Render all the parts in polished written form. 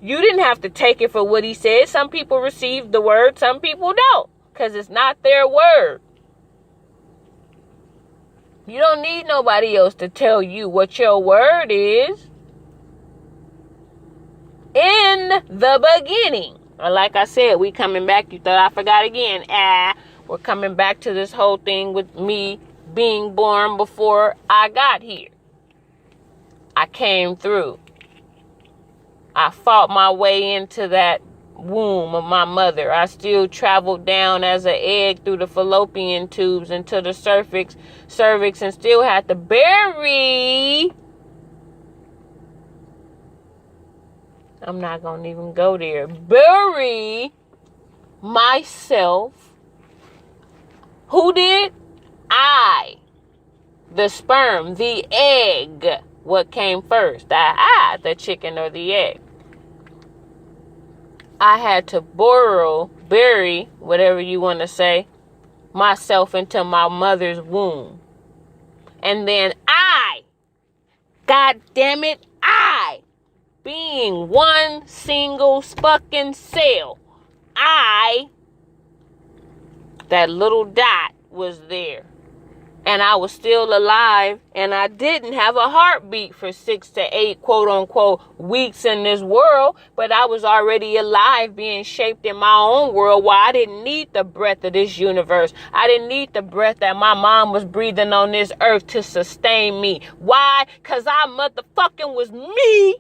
You didn't have to take it for what he said. Some people receive the word, some people don't, because it's not their word. You don't need nobody else to tell you what your word is. In the beginning. Like I said, we coming back. You thought I forgot again. We're coming back to this whole thing with me being born before I got here. I came through. I fought my way into that womb of my mother. I still traveled down as an egg through the fallopian tubes into the cervix, and still had to bury. I'm not going to even go there. Bury myself. Who did? I. The sperm, the egg. What came first? The chicken or the egg? I had to bury, whatever you want to say, myself into my mother's womb. And then God damn it, being one single fucking cell, that little dot was there. And I was still alive, and I didn't have a heartbeat for 6 to 8 quote unquote weeks in this world, but I was already alive, being shaped in my own world, where I didn't need the breath of this universe. I didn't need the breath that my mom was breathing on this earth to sustain me. Why? Because I motherfucking was me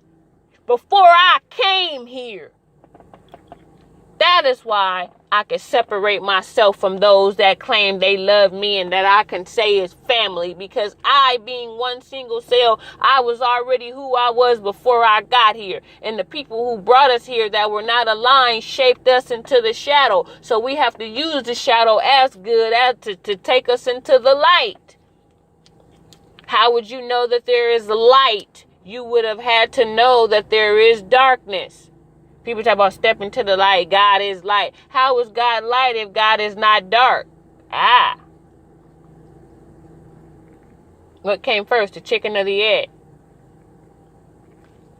before I came here. That is why I can separate myself from those that claim they love me and that I can say is family, because I, being one single cell, I was already who I was before I got here. And the people who brought us here that were not aligned shaped us into the shadow. So we have to use the shadow as good as to take us into the light. How would you know that there is light? You would have had to know that there is darkness. People talk about stepping to the light. God is light. How is God light if God is not dark? What came first, the chicken or the egg?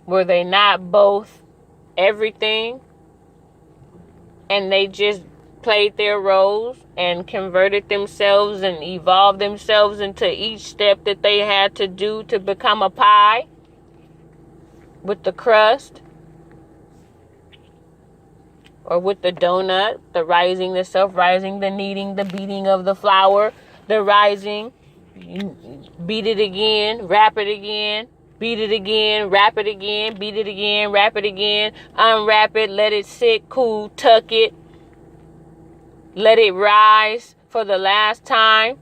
Were they not both everything? And they just played their roles and converted themselves and evolved themselves into each step that they had to do to become a pie with the crust? Or with the donut, the rising, the self-rising, the kneading, the beating of the flour, the rising, beat it again, wrap it again, beat it again, wrap it again, beat it again, wrap it again, unwrap it, let it sit, cool, tuck it, let it rise for the last time.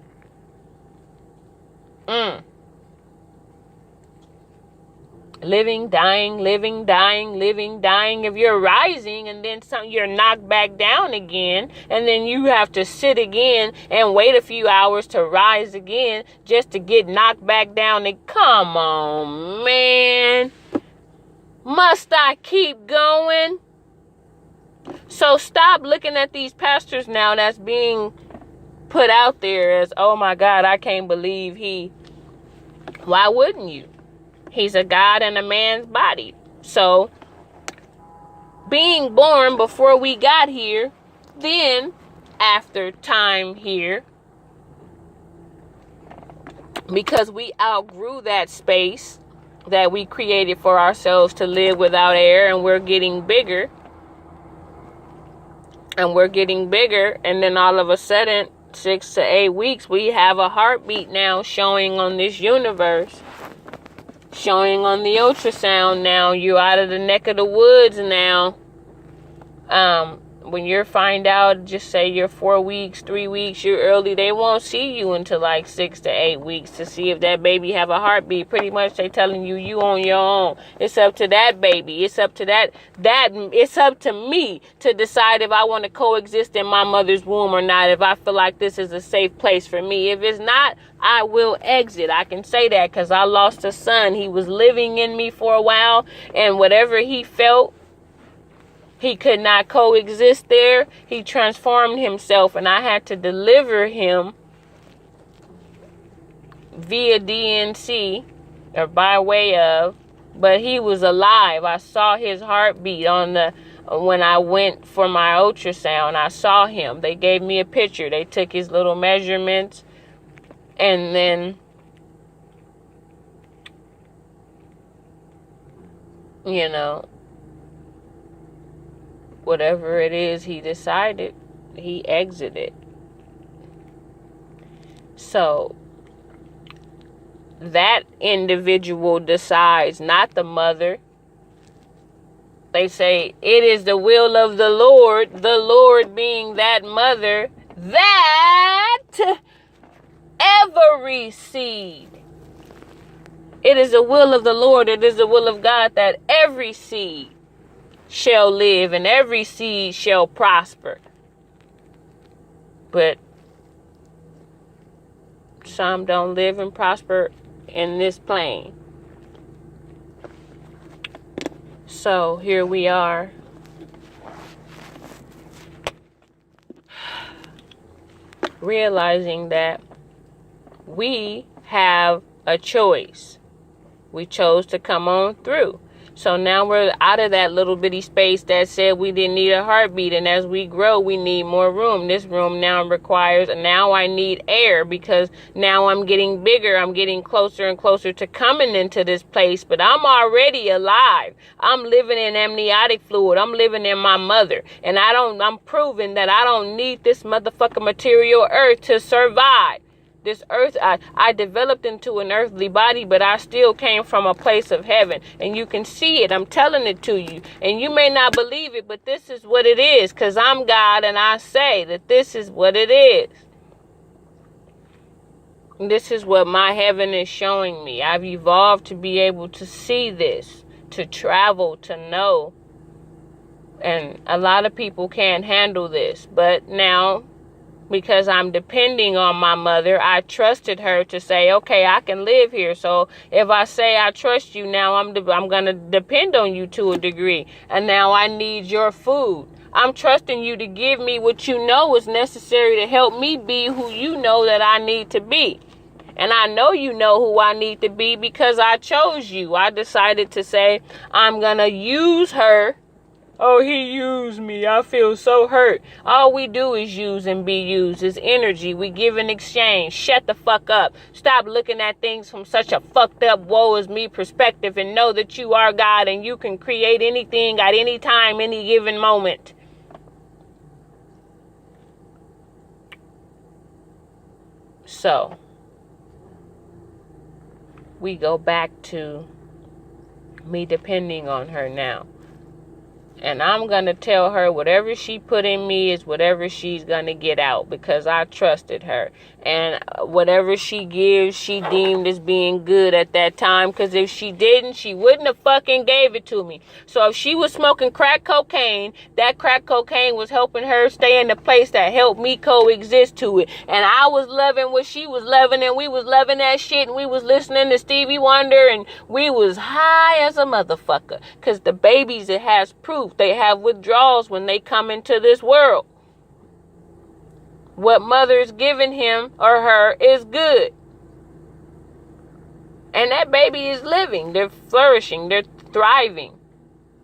Living, dying, living, dying, living, dying. If you're rising and then you're knocked back down again, and then you have to sit again and wait a few hours to rise again just to get knocked back down. And come on, man. Must I keep going? So stop looking at these pastors now that's being put out there as, oh my God, I can't believe he. Why wouldn't you? He's a God in a man's body. So, being born before we got here, then after time here, because we outgrew that space that we created for ourselves to live without air, and we're getting bigger, and then all of a sudden, 6 to 8 weeks, we have a heartbeat now showing on this universe. Showing on the ultrasound now. You're out of the neck of the woods now. When you find out, just say you're 4 weeks, 3 weeks, you're early, they won't see you until like 6 to 8 weeks to see if that baby have a heartbeat. Pretty much they telling you on your own. It's up to that baby. It's up to it's up to me to decide if I want to coexist in my mother's womb or not, if I feel like this is a safe place for me. If it's not, I will exit. I can say that because I lost a son. He was living in me for a while, and whatever he felt, he could not coexist there. He transformed himself, and I had to deliver him via DNC, or by way of but he was alive. I saw his heartbeat when I went for my ultrasound. I saw him. They gave me a picture. They took his little measurements, and then, you know, whatever it is he decided, he exited. So that individual decides, not the mother. They say it is the will of the Lord being that mother, that every seed. It is the will of the Lord, it is the will of God that every seed shall live and every seed shall prosper. But some don't live and prosper in this plane. So here we are. Realizing that we have a choice. We chose to come on through. So now we're out of that little bitty space that said we didn't need a heartbeat. And as we grow, we need more room. This room now I need air, because now I'm getting bigger. I'm getting closer and closer to coming into this place. But I'm already alive. I'm living in amniotic fluid. I'm living in my mother. And I'm proving that I don't need this motherfucking material earth to survive. This earth, I developed into an earthly body, but I still came from a place of heaven. And you can see it. I'm telling it to you. And you may not believe it, but this is what it is. Because I'm God, and I say that this is what it is. This is what my heaven is showing me. I've evolved to be able to see this, to travel, to know. And a lot of people can't handle this. But now, because I'm depending on my mother, I trusted her to say, okay, I can live here. So if I say I trust you, now I'm going to depend on you to a degree. And now I need your food. I'm trusting you to give me what you know is necessary to help me be who you know that I need to be. And I know you know who I need to be because I chose you. I decided to say, I'm going to use her. Oh, he used me. I feel so hurt. All we do is use and be used. It's energy. We give in exchange. Shut the fuck up. Stop looking at things from such a fucked up woe is me perspective, and know that you are God and you can create anything at any time, any given moment. So, we go back to me depending on her now. And I'm going to tell her whatever she put in me is whatever she's going to get out, because I trusted her. And whatever she gives, she deemed as being good at that time. Because if she didn't, she wouldn't have fucking gave it to me. So if she was smoking crack cocaine, that crack cocaine was helping her stay in the place that helped me coexist to it. And I was loving what she was loving, and we was loving that shit, and we was listening to Stevie Wonder, and we was high as a motherfucker. Because the babies, it has proof. They have withdrawals when they come into this world. What mother's giving him or her is good. And that baby is living. They're flourishing. They're thriving.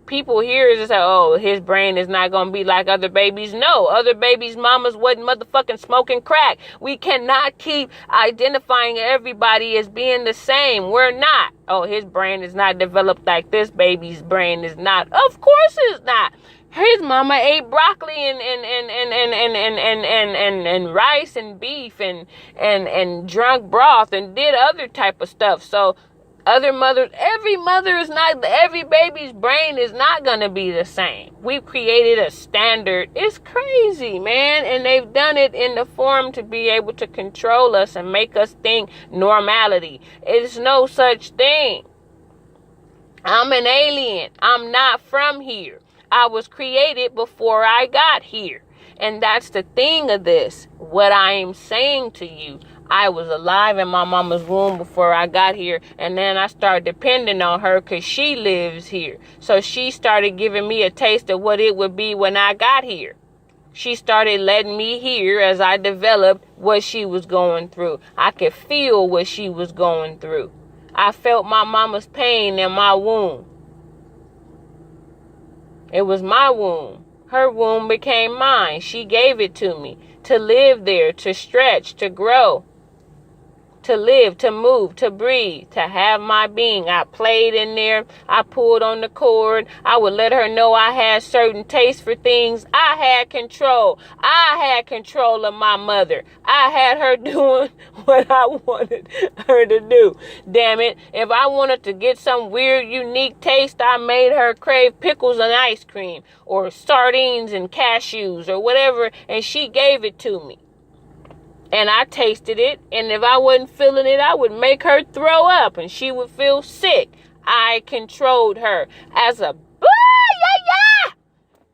People here just say, oh, his brain is not going to be like other babies. No, other babies' mamas wasn't motherfucking smoking crack. We cannot keep identifying everybody as being the same. We're not. Oh, his brain is not developed like this baby's brain is not. Of course it's not. His mama ate broccoli and rice and beef and drunk broth and did other type of stuff. So other mothers, every baby's brain is not going to be the same. We've created a standard. It's crazy, man. And they've done it in the form to be able to control us and make us think normality. It's no such thing. I'm an alien. I'm not from here. I was created before I got here. And that's the thing of this. What I am saying to you, I was alive in my mama's womb before I got here. And then I started depending on her because she lives here. So she started giving me a taste of what it would be when I got here. She started letting me hear as I developed what she was going through. I could feel what she was going through. I felt my mama's pain in my womb. It was my womb. Her womb became mine. She gave it to me to live there, to stretch, to grow, to live, to move, to breathe, to have my being. I played in there. I pulled on the cord. I would let her know I had certain tastes for things. I had control. I had control of my mother. I had her doing what I wanted her to do. Damn it. If I wanted to get some weird, unique taste, I made her crave pickles and ice cream or sardines and cashews or whatever, and she gave it to me. And I tasted it, and if I wasn't feeling it, I would make her throw up, and she would feel sick. I controlled her as a...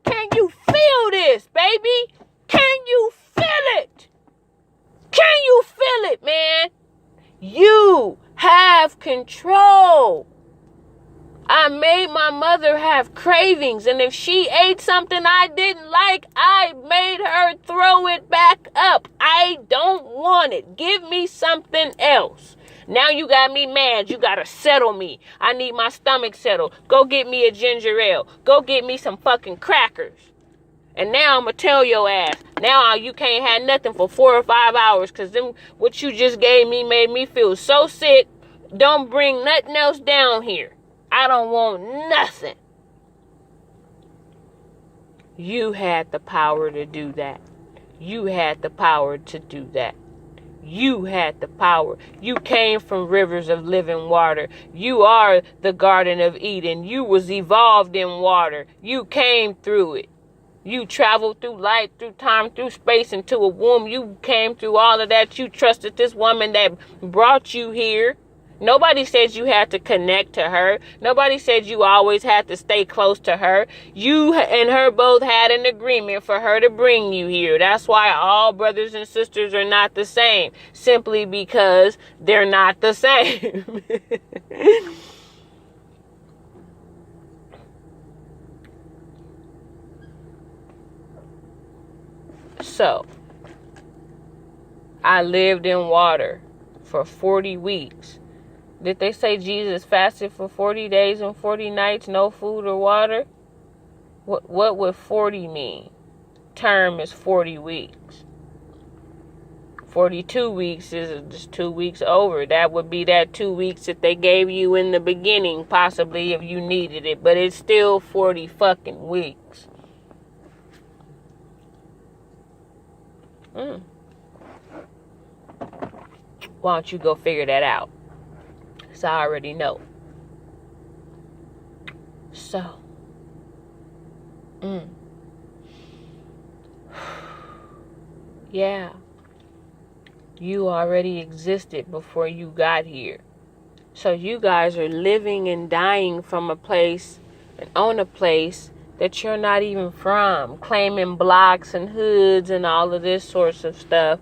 Can you feel this, baby? Can you feel it? Can you feel it, man? You have control. I made my mother have cravings, and if she ate something I didn't like, I made her throw it back up. I don't want it. Give me something else. Now you got me mad. You got to settle me. I need my stomach settled. Go get me a ginger ale. Go get me some fucking crackers. And now I'm going to tell your ass, now you can't have nothing for 4 or 5 hours because what you just gave me made me feel so sick. Don't bring nothing else down here. I don't want nothing. You had the power to do that. You had the power to do that. You had the power. You came from rivers of living water. You are the Garden of Eden. You was evolved in water. You came through it. You traveled through light, through time, through space, into a womb. You came through all of that. You trusted this woman that brought you here. Nobody said you had to connect to her. Nobody said you always had to stay close to her. You and her both had an agreement for her to bring you here. That's why all brothers and sisters are not the same. Simply because they're not the same. So, I lived in water for 40 weeks. Did they say Jesus fasted for 40 days and 40 nights, no food or water? What would 40 mean? Term is 40 weeks. 42 weeks is just 2 weeks over. That would be that 2 weeks that they gave you in the beginning, possibly if you needed it. But it's still 40 fucking weeks. Why don't you go figure that out? Because I already know. So. Yeah. You already existed before you got here. So you guys are living and dying from a place and on a place that you're not even from, claiming blocks and hoods and all of this sorts of stuff.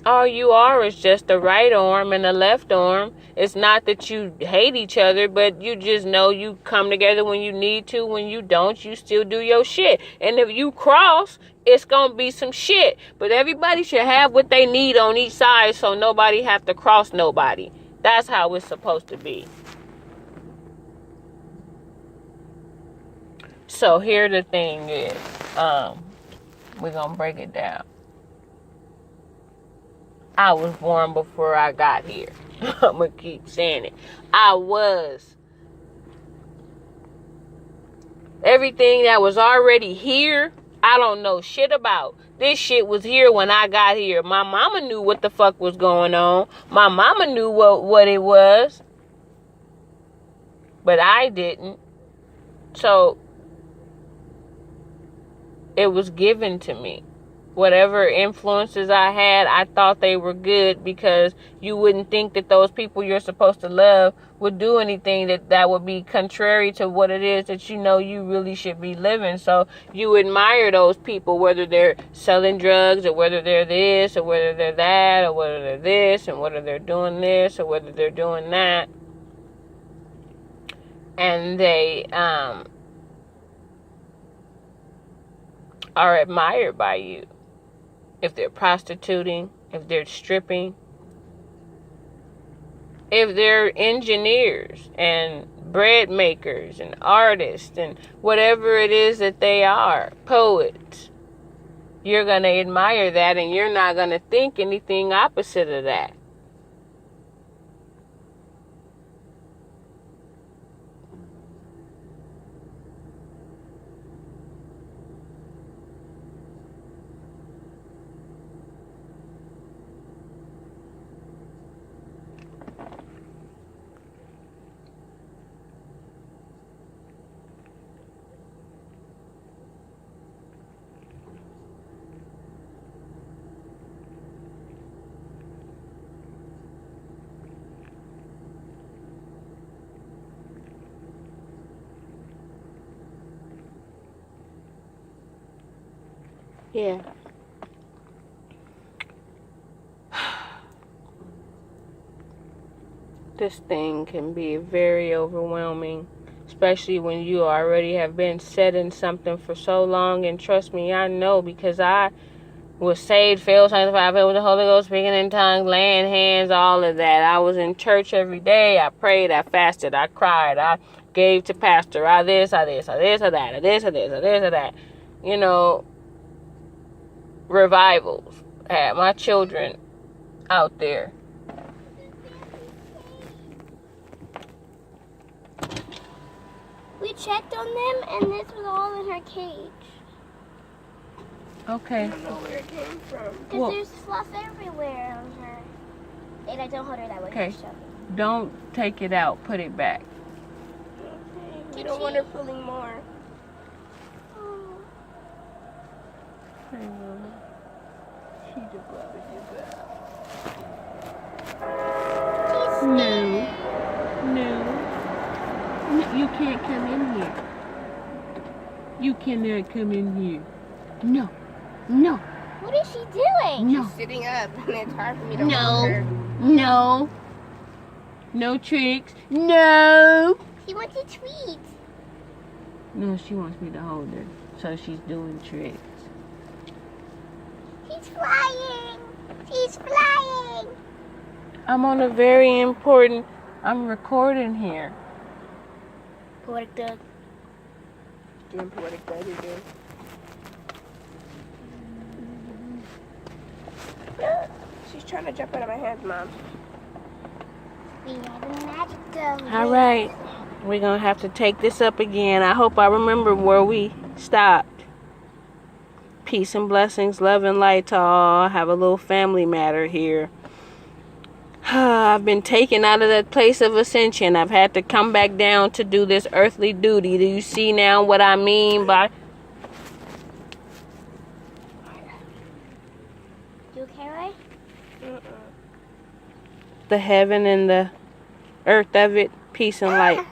All you are is just a right arm and a left arm. It's not that you hate each other, but you just know you come together when you need to. When you don't, you still do your shit. And if you cross, it's going to be some shit. But everybody should have what they need on each side so nobody have to cross nobody. That's how it's supposed to be. So here the thing is, we're going to break it down. I was born before I got here. I'm going to keep saying it. I was. Everything that was already here, I don't know shit about. This shit was here when I got here. My mama knew what the fuck was going on. My mama knew what it was. But I didn't. So, it was given to me. Whatever influences I had, I thought they were good because you wouldn't think that those people you're supposed to love would do anything that would be contrary to what it is that you know you really should be living. So you admire those people, whether they're selling drugs or whether they're this or whether they're that or whether they're this and whether they're doing this or whether they're doing that. And they are admired by you. If they're prostituting, if they're stripping, if they're engineers and bread makers and artists and whatever it is that they are, poets, you're going to admire that, and you're not going to think anything opposite of that. Yeah. This thing can be very overwhelming, especially when you already have been set in something for so long. And trust me, I know, because I was saved, filled, sanctified, filled with the Holy Ghost, speaking in tongues, laying hands, all of that. I was in church every day. I prayed, I fasted, I cried, I gave to pastor, I this, I this, I this, I that, I this, I this, I this, I that. You know, revivals. I had my children out there. We checked on them, and this was all in her cage. Okay. I don't know where it came from. Because there's fluff everywhere on her. And don't hold her that way. Okay. Don't take it out. Put it back. Okay. We don't want her pulling more. Oh. Hey, Mama. She just love you back. No. You can't come in here. You cannot come in here. No. What is she doing? No. She's sitting up, and it's hard for me to hold her. No. No tricks. No. She wants a treat. No, she wants me to hold her. So she's doing tricks. She's flying. She's flying. I'm on a very important... I'm recording here. Poetic Doug. Doing Poetic Doug again. She's trying to jump out of my hands, Mom. We have a magic dog. All right. We're going to have to take this up again. I hope I remember where we stopped. Peace and blessings, love and light to all. I have a little family matter here. I've been taken out of that place of ascension. I've had to come back down to do this earthly duty. Do you see now what I mean by... You okay, Ray? The heaven and the earth of it, peace and light.